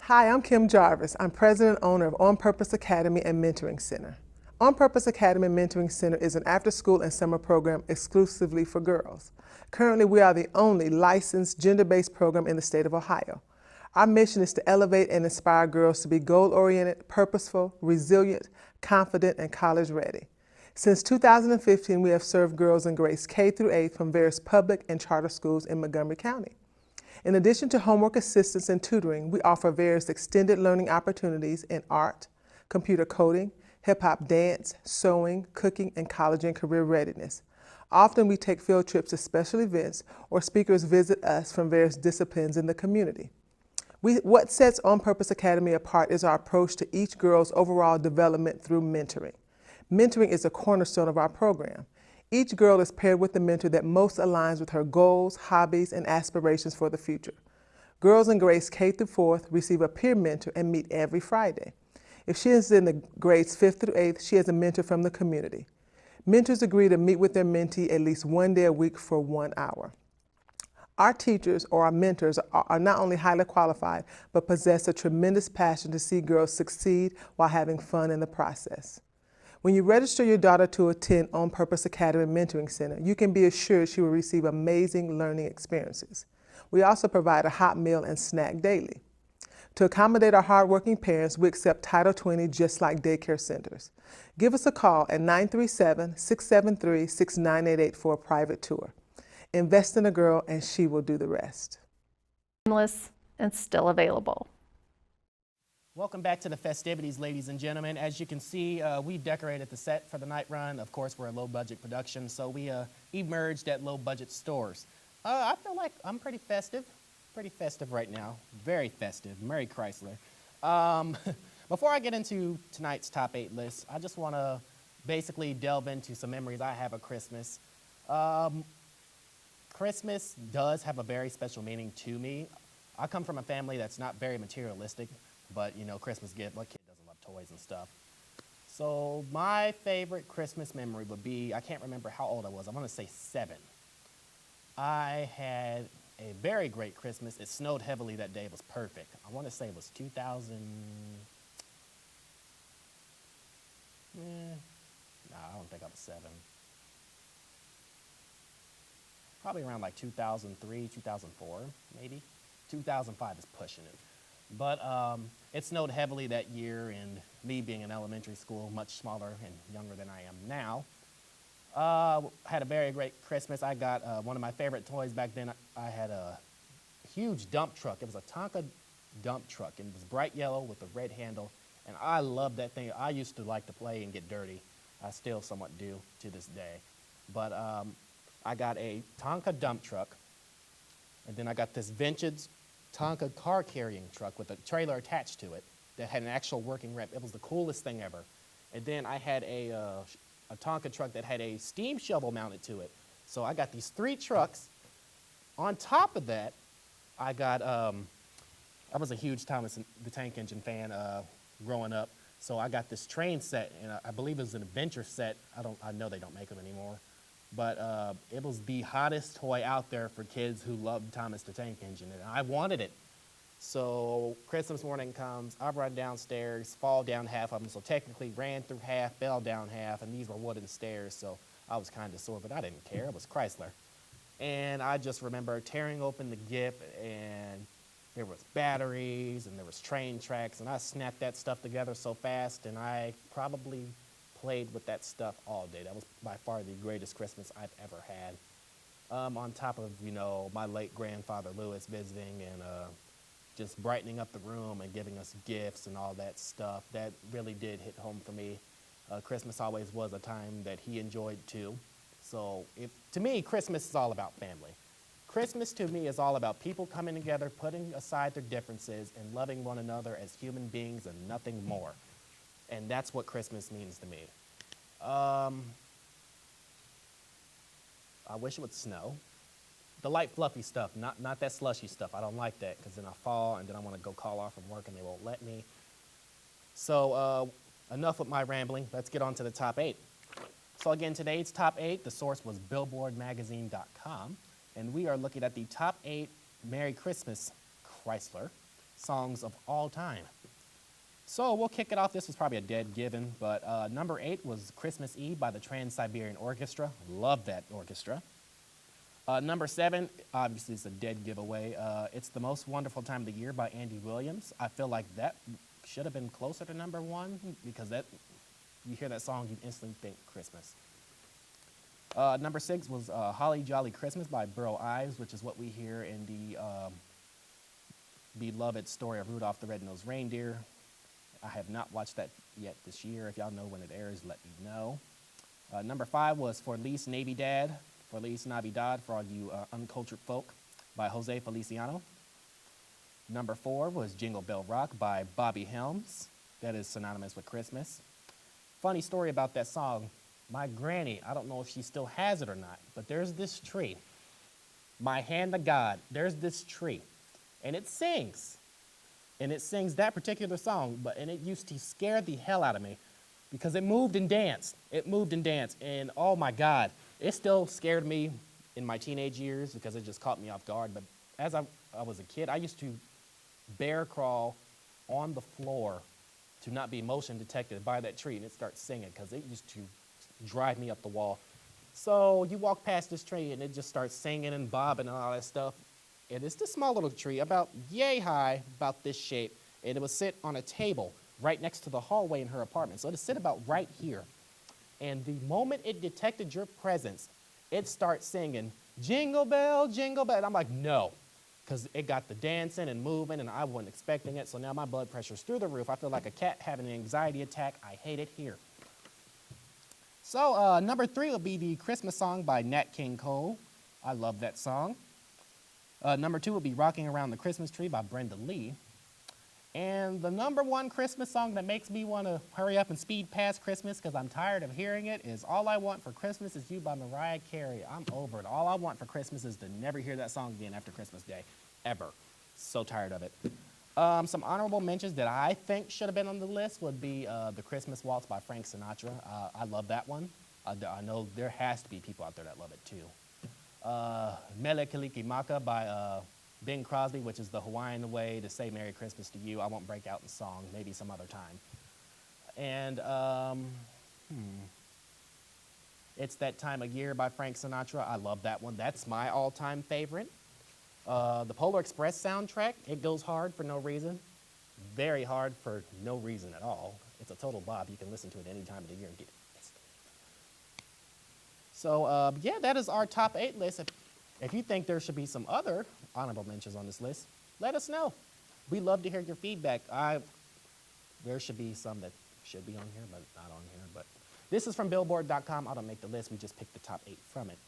Speaker 13: Hi, I'm Kim Jarvis. I'm president and owner of On Purpose Academy and Mentoring Center. On Purpose Academy and Mentoring Center is an after-school and summer program exclusively for girls. Currently, we are the only licensed gender-based program in the state of Ohio. Our mission is to elevate and inspire girls to be goal-oriented, purposeful, resilient, confident, and college-ready. Since 2015, we have served girls in grades K through 8 from various public and charter schools in Montgomery County. In addition to homework assistance and tutoring, we offer various extended learning opportunities in art, computer coding, hip-hop dance, sewing, cooking, and college and career readiness. Often we take field trips to special events or speakers visit us from various disciplines in the community. What sets On Purpose Academy apart is our approach to each girl's overall development through mentoring. Mentoring is a cornerstone of our program. Each girl is paired with a mentor that most aligns with her goals, hobbies, and aspirations for the future. Girls in grades K through 4th receive a peer mentor and meet every Friday. If she is in the grades 5th through 8th, she has a mentor from the community. Mentors agree to meet with their mentee at least one day a week for 1 hour. Our teachers or our mentors are not only highly qualified, but possess a tremendous passion to see girls succeed while having fun in the process. When you register your daughter to attend On Purpose Academy Mentoring Center, you can be assured she will receive amazing learning experiences. We also provide a hot meal and snack daily. To accommodate our hardworking parents, we accept Title 20 just like daycare centers. Give us a call at 937-673-6988 for a private tour. Invest in a girl and she will do the rest.
Speaker 11: Timeless and still available.
Speaker 1: Welcome back to the festivities, ladies and gentlemen. As you can see, we decorated the set for the night run. Of course, we're a low-budget production, so we emerged at low-budget stores. I feel like I'm pretty festive right now. Very festive. Merry Chrysler. Before I get into tonight's top 8 list, I just want to basically delve into some memories I have of Christmas. Christmas does have a very special meaning to me. I come from a family that's not very materialistic, but you know, Christmas gift, what kid doesn't love toys and stuff? So my favorite Christmas memory would be, I can't remember how old I was, I want to say 7. I had a very great Christmas. It snowed heavily that day. It was perfect. I want to say it was 2000, I don't think I was 7. Probably around like 2003, 2004, maybe. 2005 is pushing it. But it snowed heavily that year, and me being in elementary school, much smaller and younger than I am now, had a very great Christmas. I got one of my favorite toys back then. I had a huge dump truck. It was a Tonka dump truck, and it was bright yellow with a red handle, and I loved that thing. I used to like to play and get dirty. I still somewhat do to this day. But I got a Tonka dump truck, and then I got this vintage Tonka car carrying truck with a trailer attached to it that had an actual working ramp. It was the coolest thing ever. And then I had a Tonka truck that had a steam shovel mounted to it. So I got these 3 trucks. On top of that, I was a huge Thomas the Tank Engine fan growing up, so I got this train set, and I believe it was an adventure set. I know they don't make them anymore, but it was the hottest toy out there for kids who loved Thomas the Tank Engine, and I wanted it. So Christmas morning comes, I run downstairs, fall down half of them, so technically ran through half, fell down half, and these were wooden stairs, so I was kind of sore, but I didn't care. It was Chrysler. And I just remember tearing open the gift, and there was batteries, and there was train tracks, and I snapped that stuff together so fast, and I probably played with that stuff all day. That was by far the greatest Christmas I've ever had. On top of, my late grandfather Lewis visiting and just brightening up the room and giving us gifts and all that stuff, that really did hit home for me. Christmas always was a time that he enjoyed too. So to me, Christmas is all about family. Christmas to me is all about people coming together, putting aside their differences, and loving one another as human beings and nothing more. And that's what Christmas means to me. I wish it would snow. The light fluffy stuff, not that slushy stuff. I don't like that, because then I fall and then I want to go call off from work and they won't let me. So enough with my rambling. Let's get on to the top 8. So again, today's top 8, the source was billboardmagazine.com, and we are looking at the top 8 Merry Christmas Chrysler songs of all time. So we'll kick it off. This was probably a dead given, but number 8 was Christmas Eve by the Trans-Siberian Orchestra. Love that orchestra. Number 7, obviously it's a dead giveaway. It's The Most Wonderful Time of the Year by Andy Williams. I feel like that should have been closer to number 1, because you hear that song, you instantly think Christmas. Number 6 was Holly Jolly Christmas by Burl Ives, which is what we hear in the beloved story of Rudolph the Red-Nosed Reindeer. I have not watched that yet this year. If y'all know when it airs, let me know. Number 5 was Feliz Navidad, Feliz Navidad for all you uncultured folk by Jose Feliciano. Number 4 was Jingle Bell Rock by Bobby Helms. That is synonymous with Christmas. Funny story about that song. My granny, I don't know if she still has it or not, but there's this tree. My hand to God, there's this tree. And it sings. And it sings that particular song, and it used to scare the hell out of me because it moved and danced. It moved and danced, and oh my God, it still scared me in my teenage years because it just caught me off guard. But as I was a kid, I used to bear crawl on the floor to not be motion detected by that tree, and it starts singing because it used to drive me up the wall. So you walk past this tree, and it just starts singing and bobbing and all that stuff. And it's this small little tree, about yay high, about this shape, and it would sit on a table right next to the hallway in her apartment. So it would sit about right here. And the moment it detected your presence, it starts singing, Jingle Bell, Jingle Bell. And I'm like, no, because it got the dancing and moving, and I wasn't expecting it. So now my blood pressure's through the roof. I feel like a cat having an anxiety attack. I hate it here. So number 3 will be the Christmas song by Nat King Cole. I love that song. Number 2 will be Rocking Around the Christmas Tree by Brenda Lee. And the number 1 Christmas song that makes me want to hurry up and speed past Christmas because I'm tired of hearing it is All I Want for Christmas Is You by Mariah Carey. I'm over it. All I want for Christmas is to never hear that song again after Christmas Day, ever. So tired of it. Some honorable mentions that I think should have been on the list would be The Christmas Waltz by Frank Sinatra. I love that one. I know there has to be people out there that love it too. Mele Kalikimaka by Bing Crosby, which is the Hawaiian way to say Merry Christmas to you. I won't break out in song, maybe some other time. And It's That Time of Year by Frank Sinatra. I love that one. That's my all-time favorite. The Polar Express soundtrack, it goes hard for no reason. Very hard for no reason at all. It's a total bop. You can listen to it any time of the year and get pissed. So yeah, that is our top 8 list. If you think there should be some other honorable mentions on this list, let us know. We love to hear your feedback. There should be some that should be on here, but not on here. But this is from Billboard.com. I don't make the list. We just picked the top 8 from it.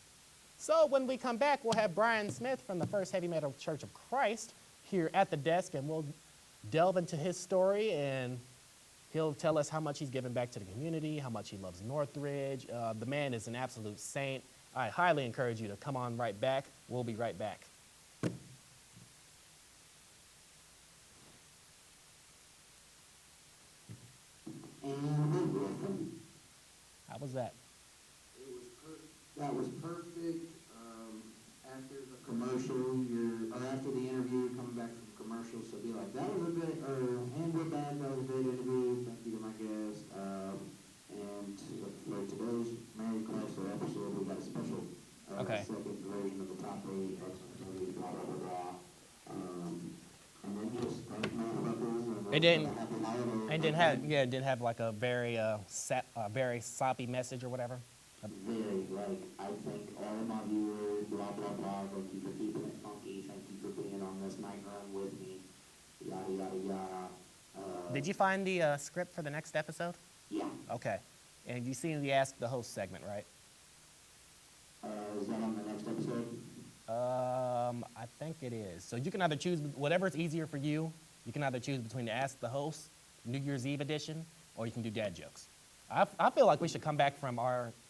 Speaker 1: So when we come back, we'll have Brian Smith from the First Heavy Metal Church of Christ here at the desk, and we'll delve into his story, and he'll tell us how much he's given back to the community, how much he loves Northridge. The man is an absolute saint. I highly encourage you to come on right back. We'll be right back.
Speaker 14: and live with them.
Speaker 1: How was that?
Speaker 14: That was perfect. After the commercial, or after the interview, you're coming back from commercial, so be like, that was a great, and we're back, that was a great interview, thank you to my guest. And for today's Mary Chrysler episode, we got a special second version of the top 8 Xmas movies, blah, blah, blah, blah. And then just thank motherfuckers.
Speaker 1: It didn't have like a very very soppy message or whatever.
Speaker 14: Very, like, I thank all of my viewers, blah, blah, blah, thank you for keeping it funky, thank you for being on this night run with me, yada, yada, yada.
Speaker 1: Did you find the script for the next episode?
Speaker 14: Yeah.
Speaker 1: Okay. And you seen the Ask the Host segment, right?
Speaker 14: Is that on the next episode?
Speaker 1: I think it is. So you can either choose, whatever's easier for you, you can either choose between the Ask the Host, New Year's Eve edition, or you can do dad jokes. I feel like we should come back from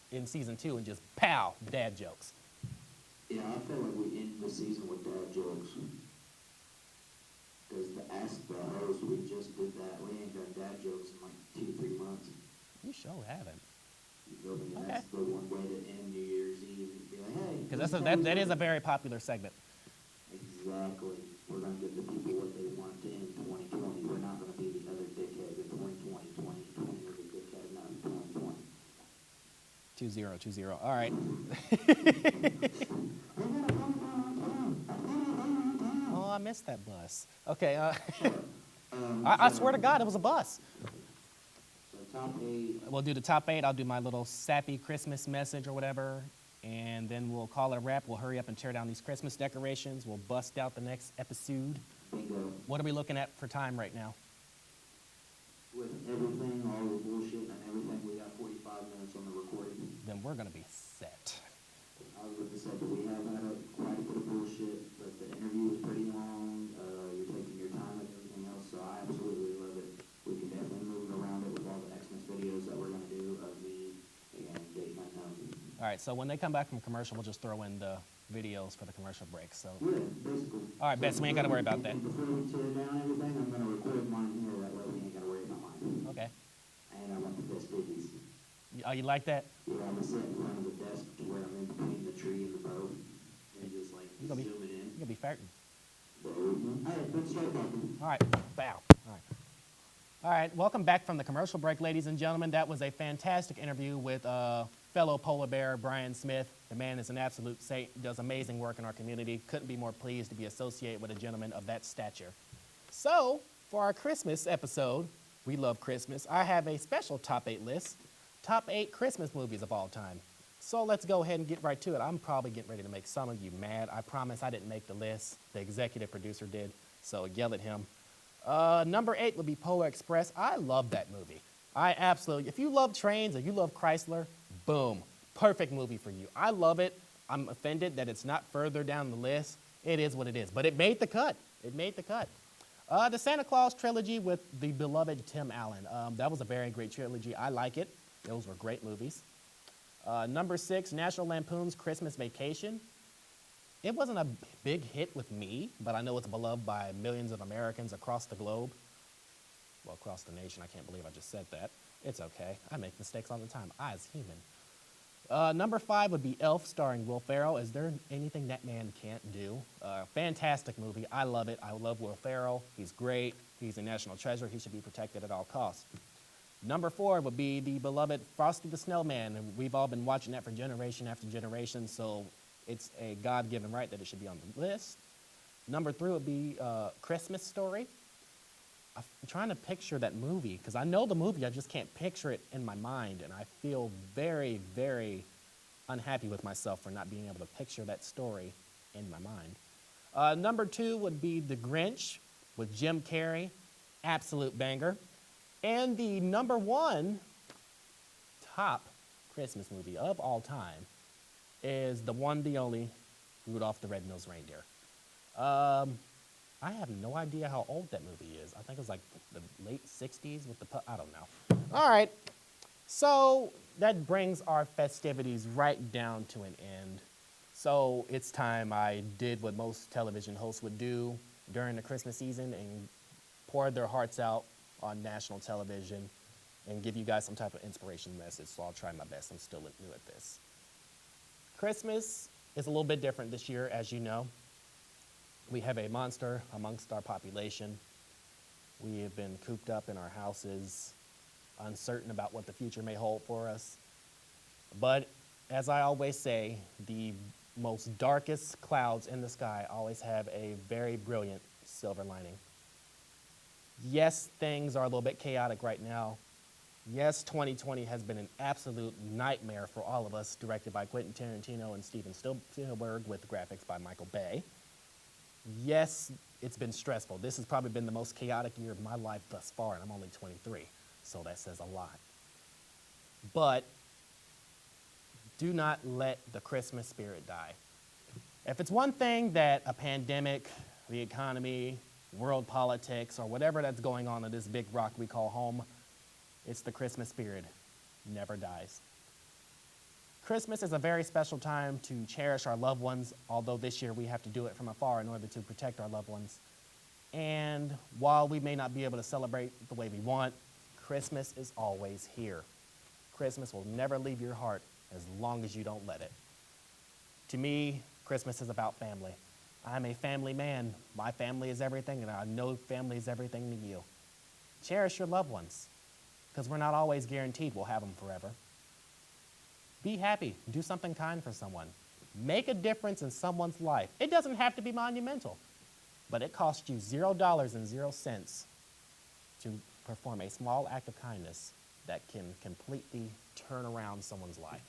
Speaker 1: in season 2 and just pow, dad jokes.
Speaker 14: Yeah, I feel like we end the season with dad jokes. Because the Ask the Host, we just did that. We ain't done dad jokes in like 2-3 months.
Speaker 1: You sure haven't.
Speaker 14: You feel me? Okay. That's the one way to end New Year's Eve. Be like, hey.
Speaker 1: Because that is a very popular segment.
Speaker 14: Exactly. We're going to give the people what they want in 2020. We're not going to be the other dickheads in 2020. 2020 was a dickhead, not 2020.
Speaker 1: 2-0. All right. Oh, I missed that bus. Okay. I swear to God, it was a bus.
Speaker 14: So top 8.
Speaker 1: We'll do the top 8. I'll do my little sappy Christmas message or whatever. And then we'll call it a wrap. We'll hurry up and tear down these Christmas decorations. We'll bust out the next episode.
Speaker 14: Bingo.
Speaker 1: What are we looking at for time right now?
Speaker 14: With everything, all the bullshit and everything, we got 45 minutes on the recording.
Speaker 1: Then we're going to be set.
Speaker 14: I was about to say, but we have had quite a bit of bullshit, but the interview was pretty long. You're taking your time and everything else, so I absolutely love it. We can definitely move around it with all the Xmas videos that we're going to do of me and Date Night Now.
Speaker 1: All right, so when they come back from commercial, we'll just throw in the videos for the commercial break. So.
Speaker 14: Yeah, basically.
Speaker 1: All right, so we ain't got to worry about that.
Speaker 14: Before we tear down everything, I'm going to record mine here. That way we ain't got to worry about mine.
Speaker 1: Okay.
Speaker 14: And I want the festivities.
Speaker 1: Oh, you like that?
Speaker 14: Yeah, I'm going to sit in front of the desk to where I'm in between the tree and the bow. And just like zoom it in.
Speaker 1: You're going to be farting.
Speaker 14: All right, good start talking.
Speaker 1: All right, bow. All right, welcome back from the commercial break, ladies and gentlemen. That was a fantastic interview with fellow polar bear Brian Smith. The man is an absolute saint, does amazing work in our community. Couldn't be more pleased to be associated with a gentleman of that stature. So, for our Christmas episode, we love Christmas, I have a special top 8 list. Top 8 Christmas movies of all time. So let's go ahead and get right to it. I'm probably getting ready to make some of you mad. I promise I didn't make the list. The executive producer did, so yell at him. Number 8 would be Polar Express. I love that movie. I absolutely, if you love trains or you love Chrysler, boom, perfect movie for you. I love it. I'm offended that it's not further down the list. It is what it is, but it made the cut. It made the cut. The Santa Claus trilogy with the beloved Tim Allen. That was a very great trilogy. I like it. Those were great movies. Number 6, National Lampoon's Christmas Vacation. It wasn't a big hit with me, but I know it's beloved by millions of Americans across the globe. Well, across the nation. I can't believe I just said that. It's okay. I make mistakes all the time. I as human. Number 5 would be Elf, starring Will Ferrell. Is there anything that man can't do? Fantastic movie. I love it. I love Will Ferrell. He's great. He's a national treasure. He should be protected at all costs. Number 4 would be the beloved Frosty the Snowman. And we've all been watching that for generation after generation, so it's a God-given right that it should be on the list. Number 3 would be Christmas Story. I'm trying to picture that movie, because I know the movie, I just can't picture it in my mind, and I feel very, very unhappy with myself for not being able to picture that story in my mind. Number 2 would be The Grinch with Jim Carrey. Absolute banger. And the number 1 top Christmas movie of all time is the one, the only, Rudolph the Red-Nosed Reindeer. I have no idea how old that movie is. I think it was like the late 60s with the, I don't know. All right, so that brings our festivities right down to an end. So it's time I did what most television hosts would do during the Christmas season and poured their hearts out on national television and give you guys some type of inspiration message, so I'll try my best. I'm still new at this. Christmas is a little bit different this year, as you know. We have a monster amongst our population. We have been cooped up in our houses, uncertain about what the future may hold for us. But as I always say, the most darkest clouds in the sky always have a very brilliant silver lining. Yes, things are a little bit chaotic right now. Yes, 2020 has been an absolute nightmare for all of us, directed by Quentin Tarantino and Steven Spielberg with graphics by Michael Bay. Yes, it's been stressful. This has probably been the most chaotic year of my life thus far, and I'm only 23, so that says a lot. But do not let the Christmas spirit die. If it's one thing that a pandemic, the economy, world politics, or whatever that's going on in this big rock we call home, it's the Christmas spirit. Never dies. Christmas is a very special time to cherish our loved ones, although this year we have to do it from afar in order to protect our loved ones. And while we may not be able to celebrate the way we want, Christmas is always here. Christmas will never leave your heart as long as you don't let it. To me, Christmas is about family. I'm a family man. My family is everything, and I know family is everything to you. Cherish your loved ones, because we're not always guaranteed we'll have them forever. Be happy. Do something kind for someone. Make a difference in someone's life. It doesn't have to be monumental, but it costs you $0.00 to perform a small act of kindness that can completely turn around someone's life.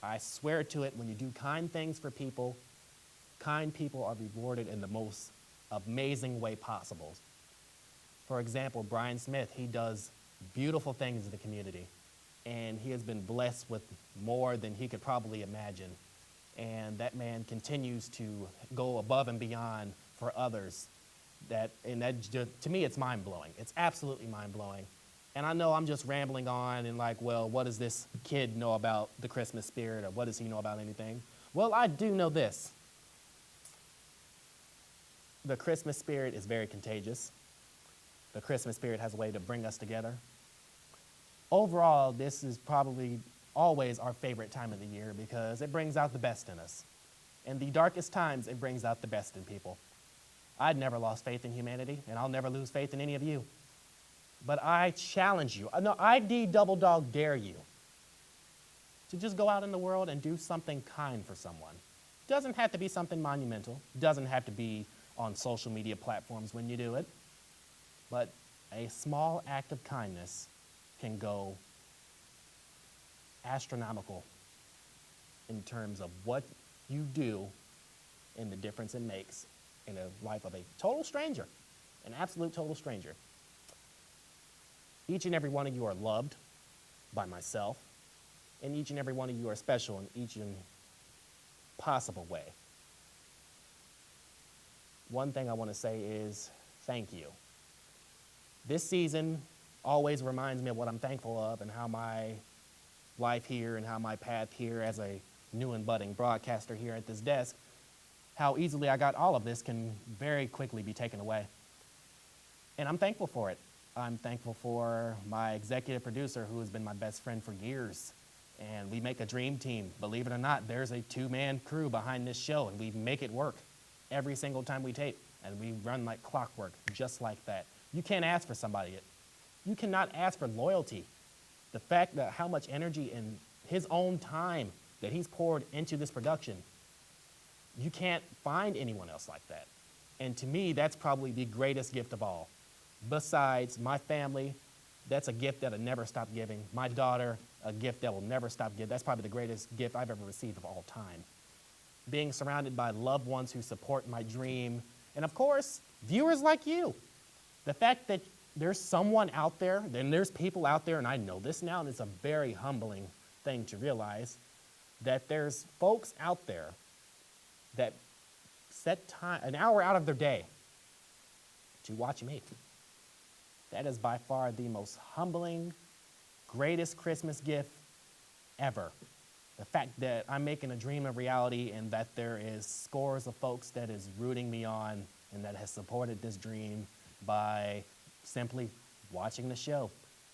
Speaker 1: I swear to it, when you do kind things for people, kind people are rewarded in the most amazing way possible. For example, Brian Smith, he does beautiful things in the community, and he has been blessed with more than he could probably imagine. And that man continues to go above and beyond for others. To me, it's mind-blowing. It's absolutely mind-blowing. And I know I'm just rambling on and like, well, what does this kid know about the Christmas spirit, or what does he know about anything? Well, I do know this. The Christmas spirit is very contagious. The Christmas spirit has a way to bring us together. Overall, this is probably always our favorite time of the year because it brings out the best in us. In the darkest times, it brings out the best in people. I'd never lost faith in humanity, and I'll never lose faith in any of you. But I challenge you, no, I double dog dare you to just go out in the world and do something kind for someone. Doesn't have to be something monumental. Doesn't have to be on social media platforms when you do it. But a small act of kindness can go astronomical in terms of what you do and the difference it makes in the life of a total stranger, an absolute total stranger. Each and every one of you are loved by myself, and each and every one of you are special in each and possible way. One thing I want to say is thank you. This season always reminds me of what I'm thankful of and how my life here and how my path here as a new and budding broadcaster here at this desk, how easily I got all of this can very quickly be taken away. And I'm thankful for it. I'm thankful for my executive producer who has been my best friend for years. And we make a dream team. Believe it or not, there's a two-man crew behind this show, and we make it work every single time we tape. And we run like clockwork, just like that. You can't ask for somebody. You cannot ask for loyalty. The fact that how much energy and his own time that he's poured into this production, you can't find anyone else like that. And to me, that's probably the greatest gift of all. Besides my family, that's a gift that'll never stop giving. My daughter, a gift that will never stop giving. That's probably the greatest gift I've ever received of all time. Being surrounded by loved ones who support my dream. And of course, viewers like you. The fact that there's someone out there, and there's people out there, and I know this now, and it's a very humbling thing to realize, that there's folks out there that set time, an hour out of their day to watch me. That is by far the most humbling, greatest Christmas gift ever. The fact that I'm making a dream a reality and that there is scores of folks that is rooting me on and that has supported this dream by simply watching the show.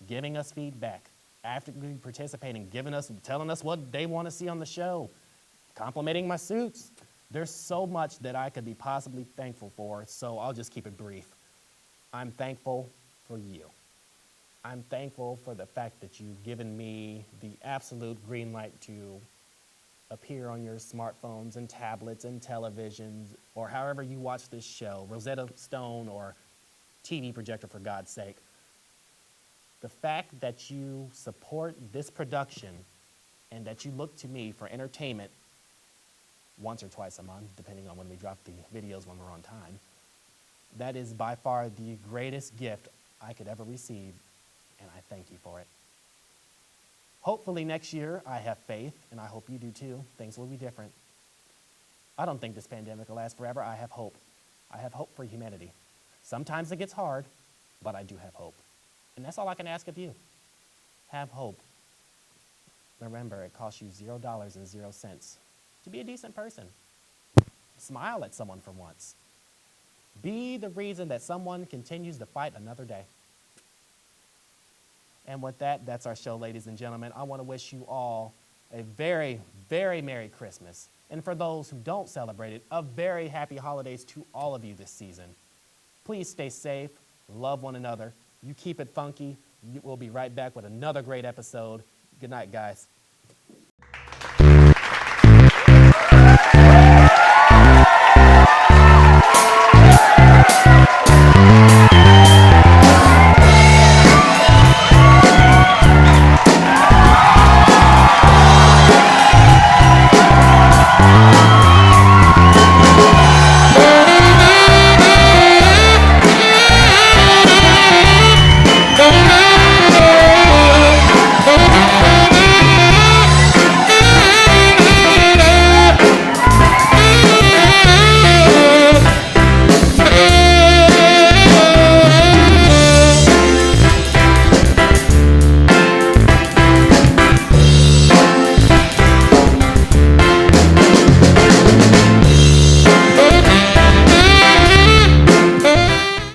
Speaker 1: giving us feedback, actively participating, telling us what they want to see on the show, complimenting my suits. There's so much that I could be possibly thankful for, so I'll just keep it brief. I'm thankful for you. I'm thankful for the fact that you've given me the absolute green light to appear on your smartphones and tablets and televisions, or however you watch this show, Rosetta Stone or TV projector, for God's sake. The fact that you support this production and that you look to me for entertainment once or twice a month, depending on when we drop the videos when we're on time, that is by far the greatest gift I could ever receive, and I thank you for it. Hopefully next year, I have faith, and I hope you do too, things will be different. I don't think this pandemic will last forever. I have hope. I have hope for humanity. Sometimes it gets hard, but I do have hope. And that's all I can ask of you. Have hope. Remember, it costs you $0.00 to be a decent person. Smile at someone for once. Be the reason that someone continues to fight another day. And with that, that's our show, ladies and gentlemen. I want to wish you all a very, very Merry Christmas. And for those who don't celebrate it, a very happy holidays to all of you this season. Please stay safe, love one another. You keep it funky. We'll be right back with another great episode. Good night, guys.